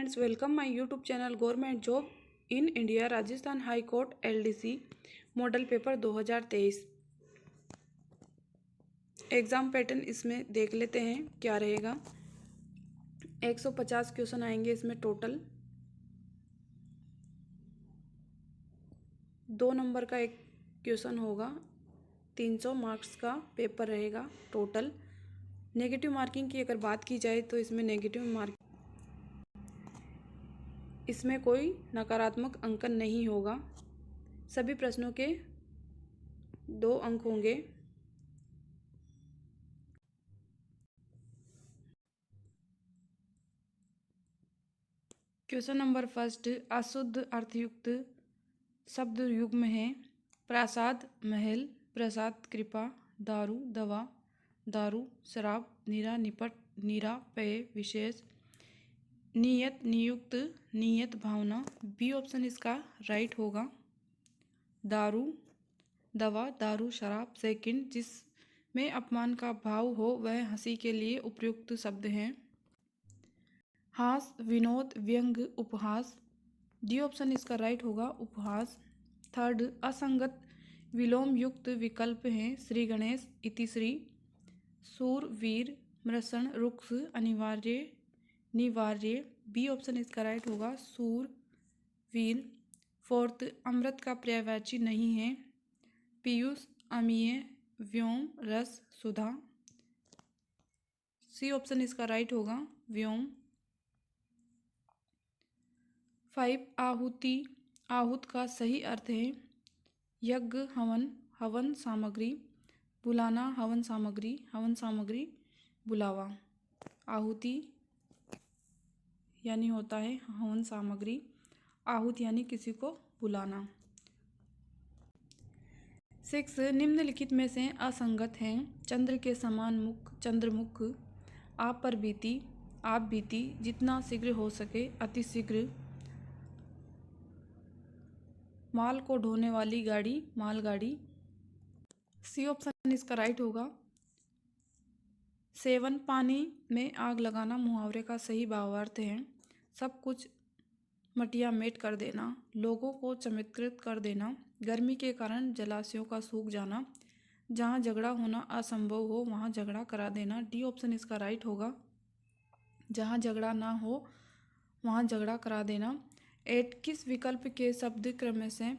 Friends, welcome my YouTube channel government job in India Rajasthan high court LDC model paper 2023 exam pattern इसमें देख लेते हैं क्या रहेगा। 150 क्वेश्चन आएंगे इसमें टोटल। 2 नंबर का एक क्वेश्चन होगा। 300 मार्क्स का पेपर रहेगा टोटल। नेगेटिव मार्किंग की अगर बात की जाए तो इसमें कोई नकारात्मक अंकन नहीं होगा। सभी प्रश्नों के 2 अंक होंगे। क्वेश्चन नंबर फर्स्ट, अशुद्ध अर्थयुक्त शब्द युग्म है। प्रासाद महल, प्रसाद कृपा, दारू दवा, दारू शराब, नीरा निपट, नीरा पेय विशेष, नियत नियुक्त, नियत भावना। बी ऑप्शन इसका राइट होगा। दारू दवा, दारू शराब सेकंड, जिसमें अपमान का भाव हो वह हंसी के लिए उपयुक्त शब्द हैं। हास विनोद व्यंग उपहास। डी ऑप्शन इसका राइट होगा, उपहास। थर्ड, असंगत विलोम युक्त विकल्प हैं। श्री गणेश, इतिश्री, सूर वीर, मृषण रुक्ष, अनिवार्य निवार्य। बी ऑप्शन इसका राइट होगा, सूर वीर। फोर्थ, अमृत का पर्यायवाची नहीं है। पीयूष, अमीय, व्योम, रस, सुधा। सी ऑप्शन इसका राइट होगा, व्योम। 5, आहुति, आहुत का सही अर्थ है यज्ञ, हवन, हवन सामग्री, बुलाना, हवन सामग्री, हवन सामग्री, बुलावा। आहुति यानी होता है हवन सामग्री, आहूत यानी किसी को बुलाना। 6, निम्नलिखित में से असंगत हैं। चंद्र के समान मुख, चंद्रमुख। आप पर बीती, आप बीती, जितना शीघ्र हो सके, अति शीघ्र। माल को ढोने वाली गाड़ी, मालगाड़ी। सी ऑप्शन इसका राइट होगा। 7, पानी में आग लगाना मुहावरे का सही भावार्थ है। सब कुछ मटिया मेट कर देना, लोगों को चमत्कृत कर देना, गर्मी के कारण जलाशयों का सूख जाना, जहाँ झगड़ा होना असंभव हो वहाँ झगड़ा करा देना। डी ऑप्शन इसका राइट होगा, जहाँ झगड़ा ना हो वहाँ झगड़ा करा देना। 8, किस विकल्प के शब्द क्रम से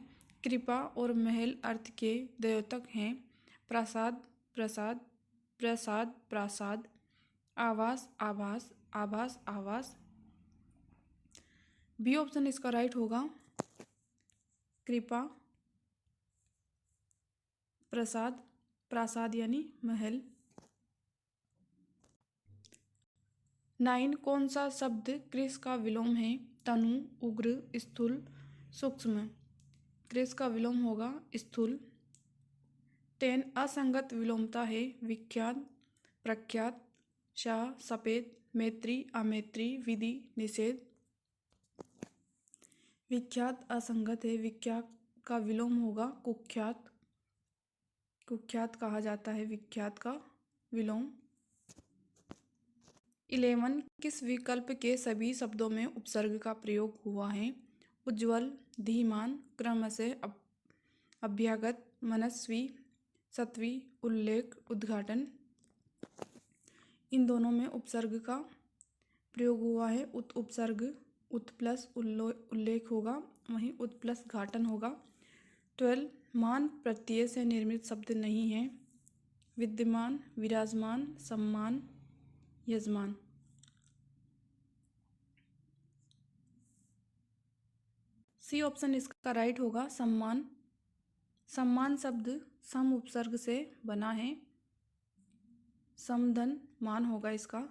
कृपा और महल अर्थ के द्योतक हैं। प्रासाद, प्रसाद, प्रसाद, प्रासाद, आवास, आभास, आभास, आवास। बी ऑप्शन इसका राइट होगा, कृपा, प्रसाद, प्रासाद यानी महल। 9, कौन सा शब्द कृश का विलोम है। तनु, उग्र, स्थूल, सूक्ष्म। कृश का विलोम होगा स्थूल। 10, असंगत विलोमता है। विख्यात, प्रख्यात, शाह, सफेद, मैत्री, अमैत्री, विधि, निषेध। विख्यात असंगत है। विख्यात का विलोम होगा कुख्यात, कुख्यात कहा जाता है विख्यात का विलोम। 11, किस विकल्प के सभी शब्दों में उपसर्ग का प्रयोग हुआ है। उज्ज्वल, धीमान, क्रमशः, अभ्यागत, मनस्वी, सत्वी, उल्लेख, उद्घाटन। इन दोनों में उपसर्ग का प्रयोग हुआ है। उपसर्ग उत प्लस उल्लेख होगा, वहीं उत प्लस घाटन होगा। 12, मान प्रत्यय से निर्मित शब्द नहीं है। विद्यमान, विराजमान, सम्मान, यजमान। सी ऑप्शन इसका राइट होगा, सम्मान। सम्मान शब्द सम उपसर्ग से बना है। समधन मान होगा इसका,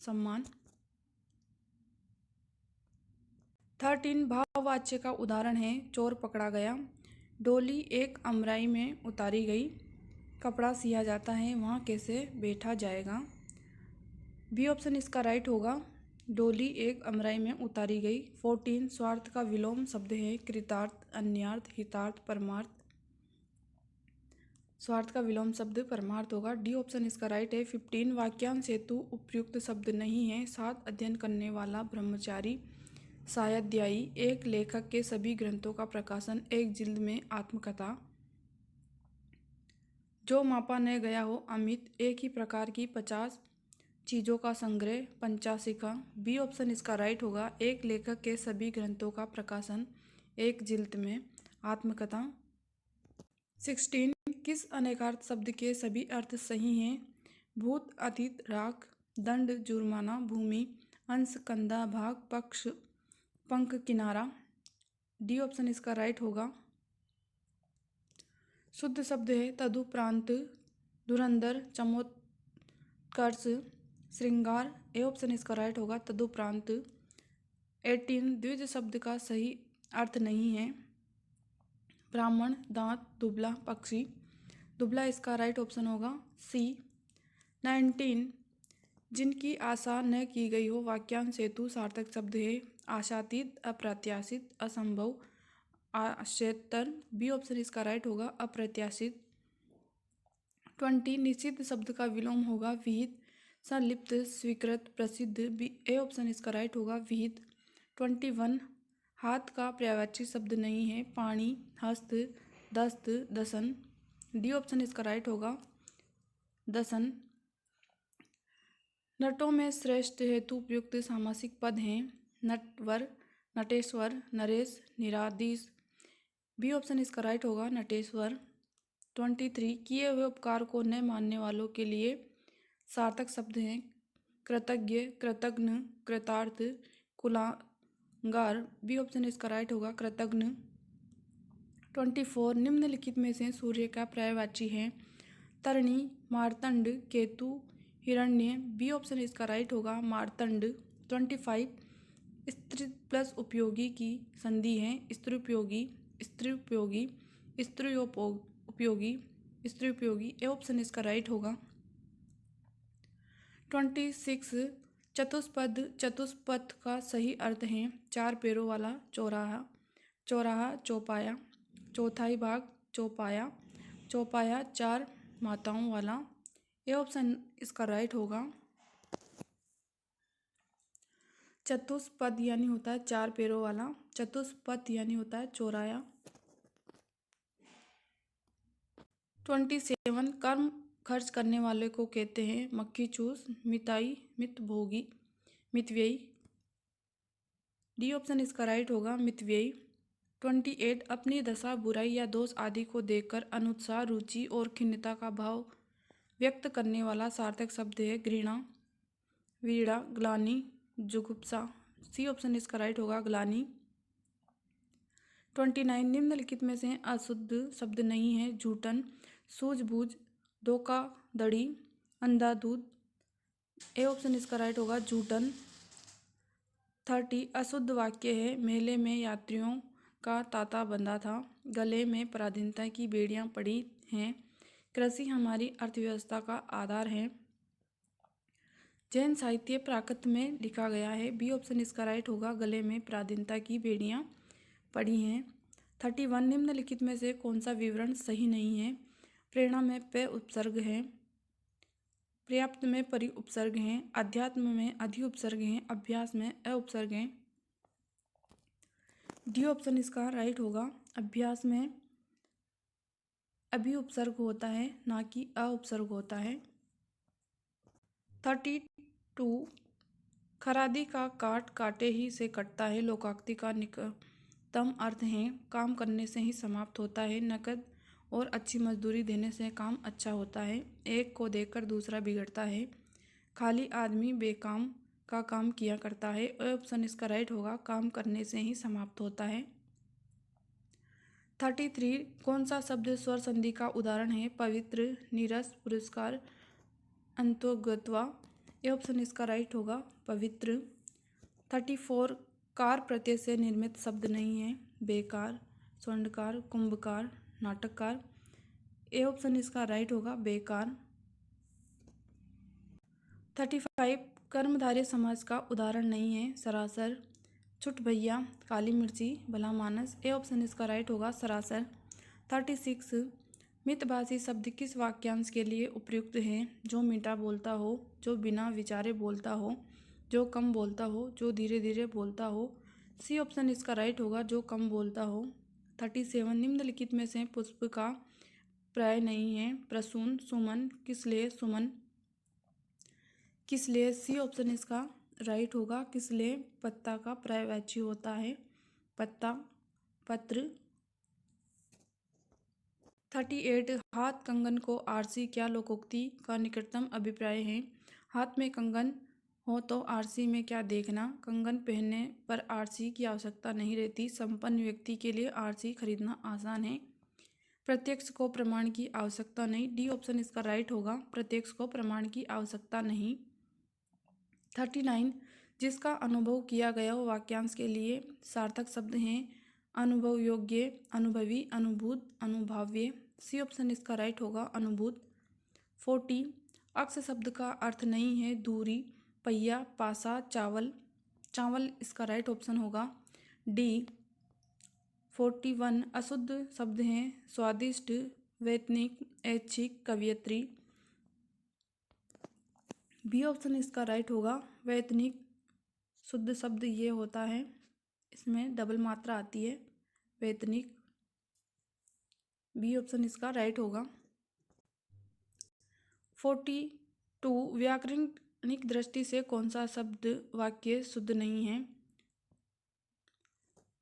सम्मान। 13, भाववाच्य का उदाहरण है चोर पकड़ा गया, डोली एक अमराई में उतारी गई, कपड़ा सिया जाता है वहाँ कैसे बैठा जाएगा। बी ऑप्शन इसका राइट होगा, डोली एक अमराई में उतारी गई। 14, स्वार्थ का विलोम शब्द है कृतार्थ, अन्यार्थ, हितार्थ, परमार्थ। स्वार्थ का विलोम शब्द परमार्थ होगा। डी ऑप्शन इसका राइट है। 15, वाक्यांश हेतु उपयुक्त शब्द नहीं है। 7, अध्ययन करने वाला, ब्रह्मचारी, सायाध्यायी एक लेखक के सभी ग्रंथों का प्रकाशन एक जिल्द में। आत्मकथा जो मापा न गया हो अमित एक ही प्रकार की 50 चीज़ों का संग्रह। पंचाशिका बी ऑप्शन इसका राइट होगा। एक लेखक के सभी ग्रंथों का प्रकाशन एक जिल्द में। आत्मकथा 16 किस अनेकार्थ शब्द के सभी अर्थ सही हैं? भूत, अतीत, राख, दंड, जुर्माना, भूमि, अंश, कंधा, भाग, पक्ष, पंख, किनारा। डी ऑप्शन इसका राइट होगा। शुद्ध शब्द है तदुपरांत, धुरंधर, चमोत्कर्ष, श्रृंगार। ए ऑप्शन इसका राइट होगा तदुपरांत। 18 द्विज शब्द का सही अर्थ नहीं है। ब्राह्मण, दांत, दुबला, पक्षी। दुबला इसका राइट ऑप्शन होगा सी। 19 जिनकी आशा न की गई हो वाक्यांश हेतु सार्थक शब्द है। आशातीत, अप्रत्याशित, असंभव, आश्चर्यतर। बी ऑप्शन इसका राइट होगा अप्रत्याशित। 20 निश्चित शब्द का विलोम होगा विहित, संलिप्त, स्वीकृत, प्रसिद्ध। बी ए ऑप्शन इसका राइट होगा विहित। 21 हाथ का पर्यायवाची शब्द नहीं है। पाणी, हस्त, दस्त, दसन। डी ऑप्शन इसका राइट होगा दसन। नटों में श्रेष्ठ हेतु उपयुक्त सामासिक पद हैं नटवर, नटेश्वर, नरेश, निराधीश। बी ऑप्शन इसका राइट होगा नटेश्वर। 23 किए हुए उपकार को न मानने वालों के लिए सार्थक शब्द हैं कृतज्ञ, कृतघ्न, कृतार्थ, कुलांगार। बी ऑप्शन इसका राइट होगा कृतघ्न। 24 निम्नलिखित में से सूर्य का पर्यायवाची है तरणी, मार्तंड, केतु, हिरण्य। बी ऑप्शन इसका राइट होगा मार्तंड। 25 स्त्री प्लस उपयोगी की संधि है स्त्रुपयोगी, स्त्रुपयोगी, स्त्रुयोपयोगी, स्त्रुपयोगी। ए ऑप्शन इसका राइट होगा। 26 चतुष्पद, चतुष्पथ का सही अर्थ है चार पैरों वाला चौराहा, चौराहा, चौपाया, चौथाई भाग, चौपाया, चौपाया, चार माताओं वाला। ये ऑप्शन इसका राइट होगा। चतुष्पद यानी होता है चार पैरों वाला, चतुष्पथ यानी होता है चौराया। 27 कर्म खर्च करने वाले को कहते हैं मक्खी चूस, मिताई, मितभोगी, मितव्ययी। डी ऑप्शन इसका राइट होगा मितव्ययी। 28 अपनी दशा, बुराई या दोष आदि को देखकर अनुत्साह, रुचि और खिन्नता का भाव व्यक्त करने वाला सार्थक शब्द है घृणा, वीड़ा, ग्लानि, जुगुप्सा। सी ऑप्शन इसका राइट होगा ग्लानि। 29 निम्नलिखित में से अशुद्ध शब्द नहीं है झूठन, सूझबूझ, धोखाधड़ी, अंधाधुंध। ए ऑप्शन इसका राइट होगा झूठन। 30 अशुद्ध वाक्य है मेले में यात्रियों का तांता बंधा था, गले में पराधीनता की बेड़ियां पड़ी हैं, कृषि हमारी अर्थव्यवस्था का आधार है, जैन साहित्य प्राकृत में लिखा गया है। बी ऑप्शन इसका राइट होगा गले में पराधीनता की बेड़ियां पड़ी हैं। 31 निम्नलिखित में से कौन सा विवरण सही नहीं है? प्रेरणा में प उपसर्ग है, पर्याप्त में परि उपसर्ग हैं, अध्यात्म में अधि उपसर्ग हैं, अभ्यास में अ उपसर्ग हैं। डी ऑप्शन इसका राइट होगा अभ्यास में अभि उपसर्ग होता है ना कि अ उपसर्ग होता है। 32 खरादी का काट काटे ही से कटता है लोकोक्ति का निकटतम अर्थ है काम करने से ही समाप्त होता है, नकद और अच्छी मजदूरी देने से काम अच्छा होता है, एक को देखकर दूसरा बिगड़ता है, खाली आदमी बेकाम का काम किया करता है। ऑप्शन इसका राइट होगा काम करने से ही समाप्त होता है। 33 कौन सा शब्द स्वर संधि का उदाहरण है? पवित्र, नीरस, पुरस्कार, अंतोगत्वा। ये ऑप्शन इसका राइट होगा पवित्र। 34 कार प्रत्यय से निर्मित शब्द नहीं है बेकार, स्वर्णकार, कुंभकार, नाटककार। ए ऑप्शन इसका राइट होगा बेकार। 35 कर्मधारय समाज का उदाहरण नहीं है सरासर, छुट भैया, काली मिर्ची, भला मानस। ए ऑप्शन इसका राइट होगा सरासर। 36 मितभाषी शब्द किस वाक्यांश के लिए उपयुक्त है? जो मीठा बोलता हो, जो बिना विचारे बोलता हो, जो कम बोलता हो, जो धीरे धीरे बोलता हो, सी ऑप्शन इसका राइट होगा, जो कम बोलता हो। 37, निम्नलिखित में से पुष्प का पर्याय नहीं है। प्रसून, सुमन, किसलेय, सुमन, किसलेय। सी ऑप्शन इसका राइट होगा। किसलेय पत्ता का पर्यायवाची होता है। पत्ता, पत्र। 38, हाथ कंगन को आरसी क्या लोकोक्ति का निकटतम अभिप्राय है। हाथ में कंगन हो तो आरसी में क्या देखना। कंगन पहनने पर आरसी की आवश्यकता नहीं रहती। संपन्न व्यक्ति के लिए आरसी खरीदना आसान है। प्रत्यक्ष को प्रमाण की आवश्यकता नहीं। डी ऑप्शन इसका राइट होगा। प्रत्यक्ष को प्रमाण की आवश्यकता नहीं। 39, जिसका अनुभव किया गया हो वाक्यांश के लिए सार्थक शब्द हैं। अनुभव योग्य, अनुभवी, अनुभूत, अनुभाव्य। सी ऑप्शन इसका राइट होगा, अनुभूत। 40, अक्ष शब्द का अर्थ नहीं है दूरी, पहिया, पासा, चावल। चावल इसका राइट ऑप्शन होगा, डी। 41, अशुद्ध शब्द हैं स्वादिष्ट, वैतनिक, ऐच्छिक, कवियत्री। बी ऑप्शन इसका राइट होगा, वैतनिक। शुद्ध शब्द ये होता है, इसमें डबल मात्रा आती है, वैतनिक। बी ऑप्शन इसका राइट होगा। 42, व्याकरणिक दृष्टि से कौन सा शब्द वाक्य शुद्ध नहीं है।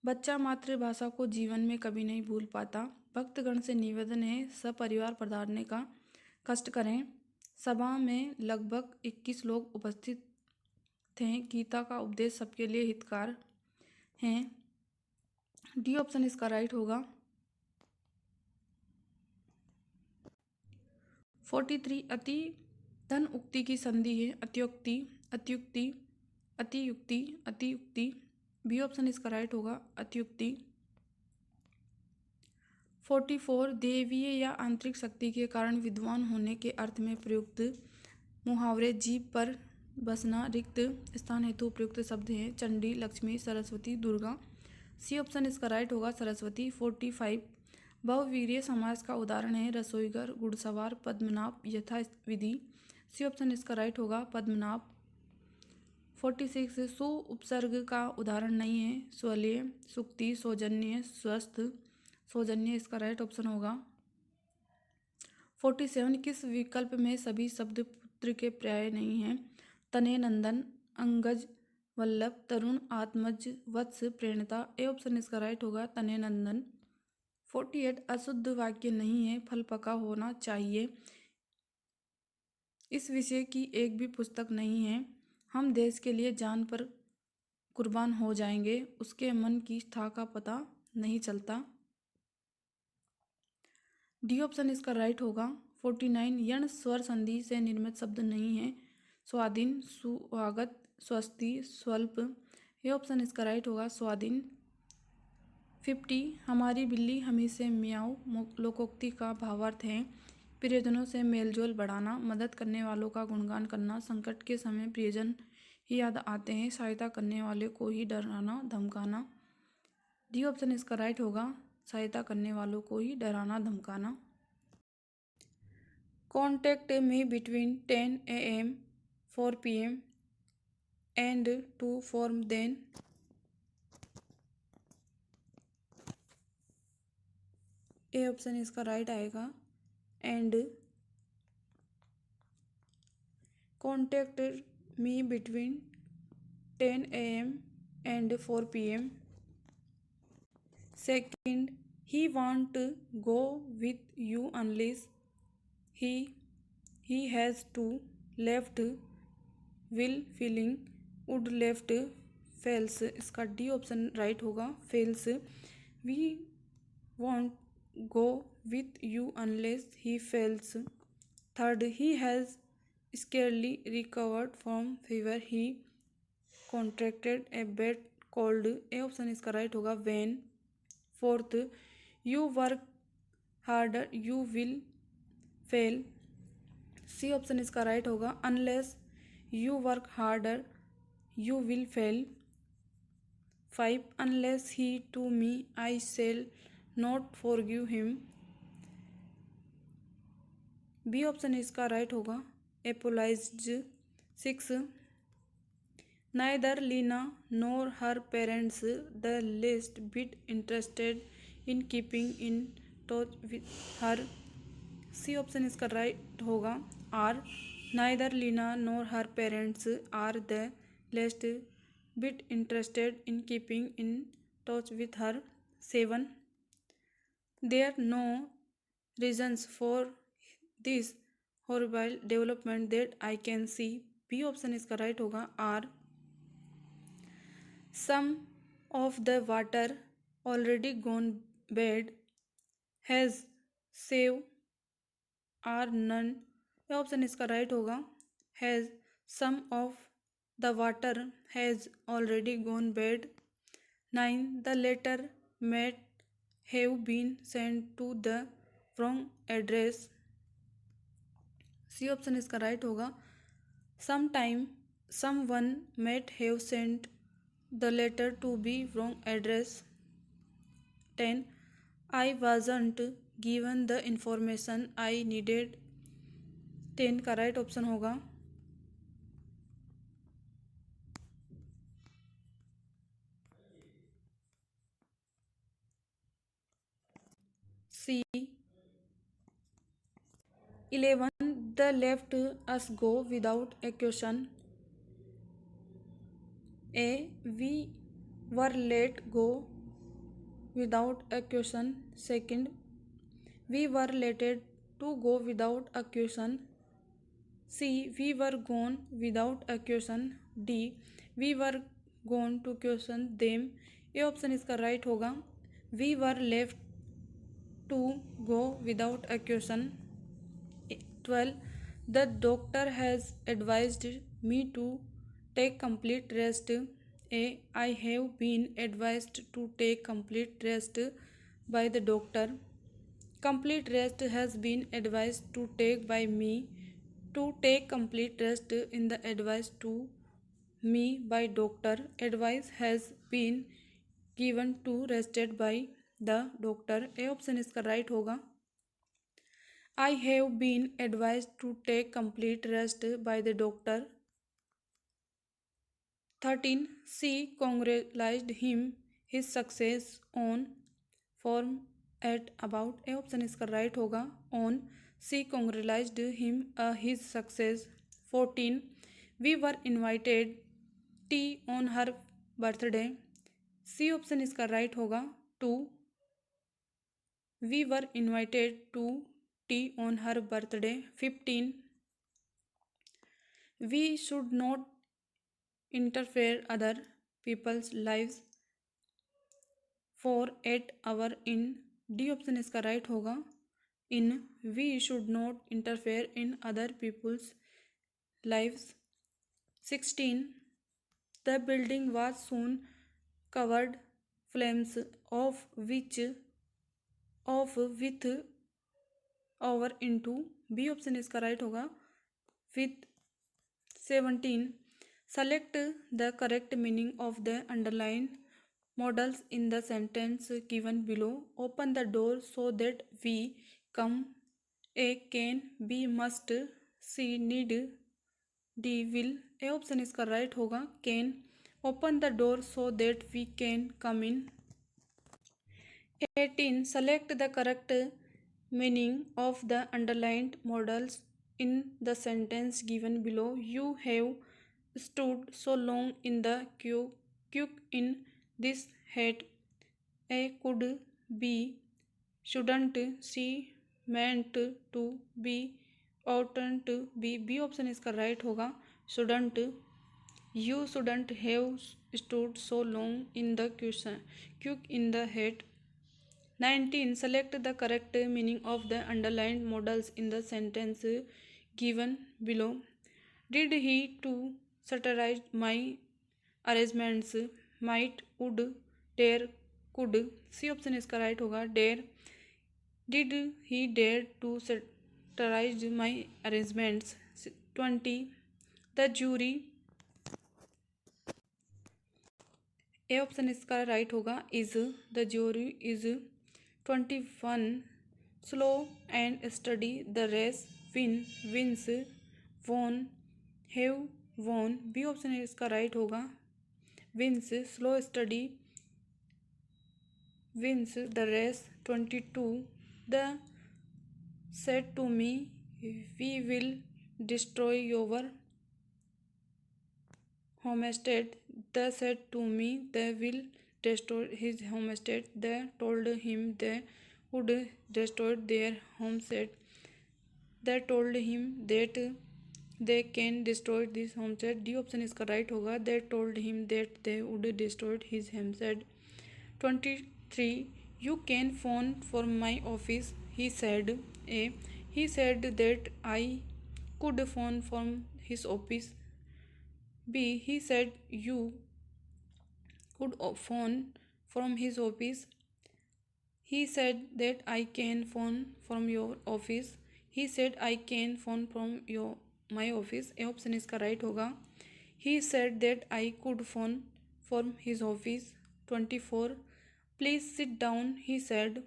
बच्चा मातृभाषा को जीवन में कभी नहीं भूल पाता। भक्तगण से निवेदन है सपरिवार पधारने का कष्ट करें। सभा में लगभग 21 लोग उपस्थित थे। गीता का उपदेश सबके लिए हितकार है। डी ऑप्शन इसका राइट होगा। 43, अति धन उक्ति की संधि है अत्युक्ति, अत्युक्ति, अतियुक्ति, अतियुक्ति। बी ऑप्शन इसका राइट होगा, अत्युक्ति। 44, दैवीय या आंतरिक शक्ति के कारण विद्वान होने के अर्थ में प्रयुक्त मुहावरे जीभ पर बसना रिक्त स्थान हेतु प्रयुक्त शब्द हैं चंडी, लक्ष्मी, सरस्वती, दुर्गा। सी ऑप्शन इसका राइट होगा, सरस्वती। 45, बहुवीर्य समास का उदाहरण है रसोईगर, घुड़सवार, पद्मनाभ, यथा विधि। सी ऑप्शन इसका राइट होगा, पद्मनाभ। 46, सु उपसर्ग का उदाहरण नहीं है स्वलीय, सुक्ति, सौजन्य, स्वस्थ। सौजन्य इसका राइट ऑप्शन होगा। 47, किस विकल्प में सभी शब्द पुत्र के पर्याय नहीं हैं। तनय नंदन, अंगज, वल्लभ, तरुण, आत्मज, वत्स, प्रेरणता। ए ऑप्शन इसका राइट होगा, तनय नंदन। 48, अशुद्ध वाक्य नहीं है फल पका होना चाहिए। इस विषय की एक भी पुस्तक नहीं है। हम देश के लिए जान पर कुर्बान हो जाएंगे, उसके मन की था का पता नहीं चलता। डी ऑप्शन इसका राइट होगा। 49, यण स्वर संधि से निर्मित शब्द नहीं है स्वाधीन, स्वागत, स्वस्ति, स्वल्प। ये ऑप्शन इसका राइट होगा, स्वाधीन। 50, हमारी बिल्ली हमी से म्याऊ लोकोक्ति का भावार्थ है प्रियजनों से मेलजोल बढ़ाना, मदद करने वालों का गुणगान करना, संकट के समय प्रियजन ही याद आते हैं, सहायता करने वाले को ही डराना धमकाना। डी ऑप्शन इसका राइट होगा, सहायता करने वालों को ही डराना धमकाना। Contact me between 10 AM 4 PM and to form then. A option इसका राइट आएगा, and. Contact me between 10 AM and 4 PM। Second, he want go with you unless he has to left will feeling would left fails। इसका D option right होगा, fails। we won't go with you unless he fails। Third, he has scarcely recovered from fever he contracted a bad cold। A option इसका right होगा, when। Fourth, you work harder you will fail। C option इसका right होगा, unless you work harder you will fail. 5, unless he to me I shall not forgive him. B option इसका right होगा, apologised. 6, Neither Lena nor her parents the least bit interested in keeping in touch with her. C option इसका right होगा are. Neither Lena nor her parents are the least bit interested in keeping in touch with her. 7. There no reasons for this horrible development that I can see. B option इसका right होगा are. Some of the water already gone bad has save are none. यह option इसका right होगा has. Some of the water has already gone bad. 9. The letter might have been send to the wrong address. C option इसका right होगा some time someone might have send the letter to be wrong address. 10. I wasn't given the information I needed. 10 का right option होगा सी. 11. The left us go without a question. A. We were let go without a question. Second. We were letted to go without a question. C. We were gone without a question. D. We were gone to question them. ये option इसका right होगा We were left to go without a question. 12. The doctor has advised me to take complete rest. A. I have been advised to take complete rest by the doctor. Complete rest has been advised to take by me. To take complete rest in the advice to me by doctor. Advice has been given to rested by the doctor. A option इसका right होगा I have been advised to take complete rest by the doctor. 13. She congratulated him his success on form at about. A option इसका right होगा on. She congratulated him his success. 14. We were invited tea on her birthday. C option इसका right होगा to. We were invited to tea on her birthday. 15. We should not interfere other people's lives for 8 hours in. D option इसका right होगा in. We should not interfere in other people's lives. 16. The building was soon covered flames of with over into. B option इसका right होगा with. 17. Select the correct meaning of the underlined models in the sentence given below. Open the door so that we come. A. Can. B. Must. C. Need. D. Will. A option इसका right होगा can. Open the door so that we can come in. 18. Select the correct meaning of the underlined models in the sentence given below. You have stood so long in the queue in this hat. A. Could. B. Shouldn't. C. Meant to. B. Oughtn't. B option इसका right होगा shouldn't. You shouldn't have stood so long in the queue in the hat. 19. Select the correct meaning of the underlined models in the sentence given below. Did he to satirize my arrangements? Might. Would. Dare. Could. C option इसका right होगा dare. Did he dare to satirize my arrangements? 20. The jury. A option इसका right होगा is. The jury is. 21. Slow and steady the race wins. Won. Have won, B option इसका right होगा। Wins, slow steady wins the race. 22, the said to me, we will destroy your homestead. They said to me, they will destroy his homestead. They told him they would destroy their homestead. They told him that they can destroy this homestead. D option इसका right होगा। They told him that they would destroy his homestead. 23, you can phone for my office, he said. A, he said that I could phone from his office. B, he said you could phone from his office. He said that I can phone from your office. He said I can phone from my office. A option इसका right होगा। He said that I could phone from his office. 24, please sit down, he said.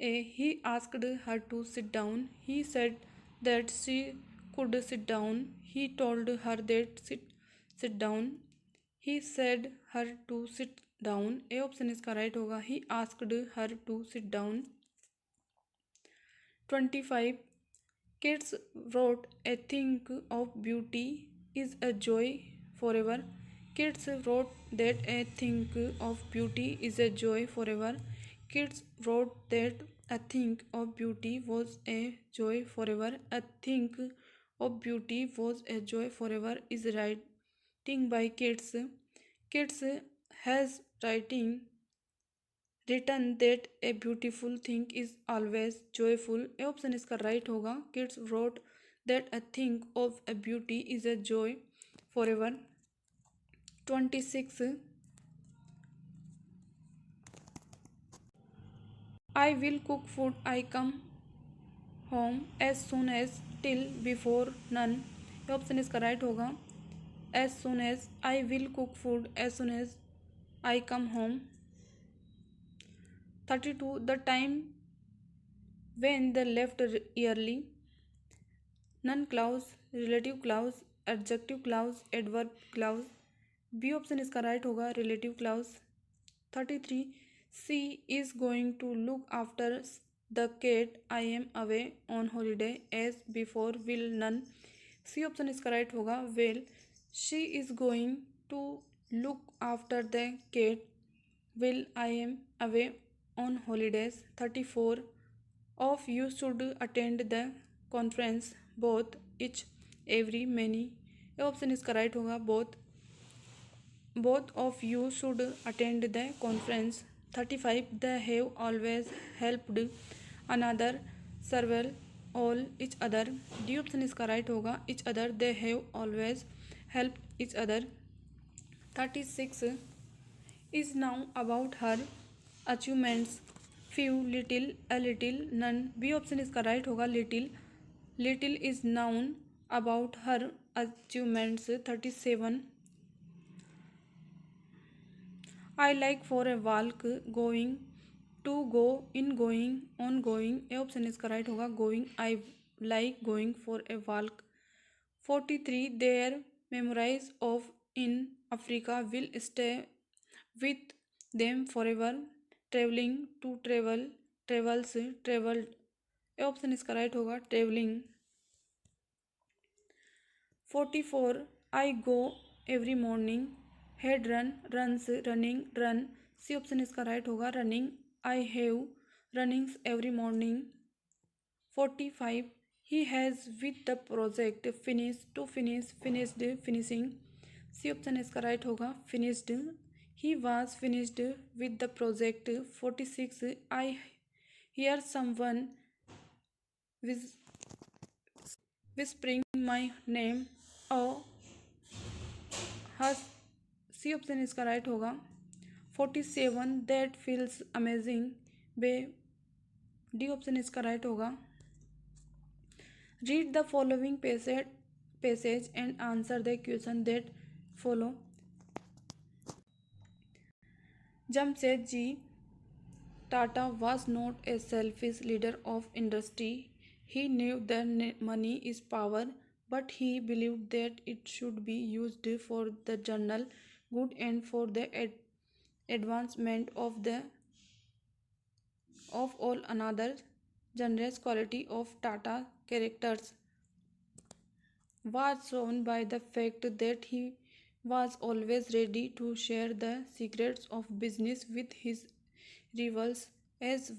A, he asked her to sit down. He said that she could sit down. He told her that sit down. He said her to sit down. A option इसका right होगा। He asked her to sit down. 25, kids wrote a thing of beauty is a joy forever. Kids wrote that a thing of beauty is a joy forever. Kids wrote that a thing of beauty was a joy forever. A thing of beauty was a joy forever is writing by kids. Kids has written that a beautiful thing is always joyful. A option इसका right होगा। Kids wrote that a thing of a beauty is a joy forever. 26, I will cook food I come home as soon as till before none. ये option इसका right होगा। As soon as, I will cook food as soon as I come home. 32, the time when they left early. Noun clause, relative clause, adjective clause, adverb clause. B option इसका right होगा, relative clause. 33, she is going to look after the cat I am away on holiday as before while none. C option इसका right होगा, well she is going to look after the cat while I am away on holidays. 34, of you should attend the conference both each every many. ये option इसका right होगा, both of you should attend the conference. 35, they have always helped another several all each other. D option इसका right होगा, each other, they have always helped each other. 36, is now about her achievements, few, little, a little, none. B option इसका right होगा, little is noun about her achievements. 37, I like for a walk, going, to go, in going, on going. A option इसका right होगा, going. I like going for a walk. 43, their memories of in Africa will stay with them forever. Traveling, to travel, travels, traveled. A option इसका right होगा, traveling. 44, I go every morning. Had run, runs, running, run. C option इसका right होगा, running. I have runnings every morning. 45, he has with the project finish, to finish, finished, finishing. C option इसका right होगा, finished. He was finished with the project. 46, I hear someone whispering my name. Has. C option इसका right होगा. 47, that feels amazing. Bay. D option इसका right होगा. Read the following passage and answer the question that follow. Jamshedji Tata was not a selfish leader of industry. He knew that money is power, but he believed that it should be used for the general good and for the advancement of all another generous quality of Tata characters was shown by the fact that he was always ready to share the secrets of business with his rivals as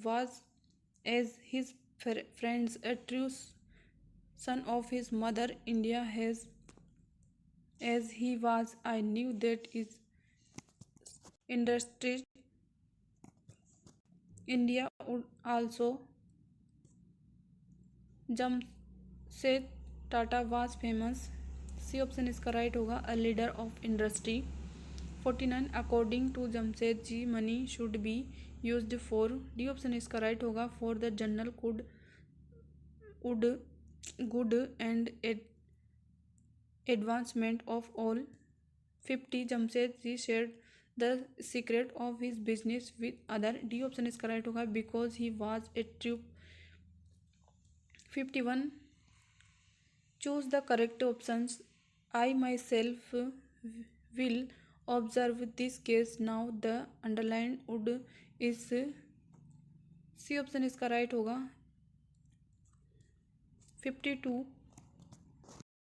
his friends. A true son of his mother India has as he was. I knew that his industry India would also. Jamset Tata was famous. C option इसका right होगा a leader of industry 49 according to Jamshed ji money should be used for D option इसका right होगा for the general good and advancement of all 50 Jamshed ji shared the secret of his business with other D option इसका right होगा because he was a true 51 choose the correct options. I myself will observe this case now. The underlined would is C option इसका right होगा 52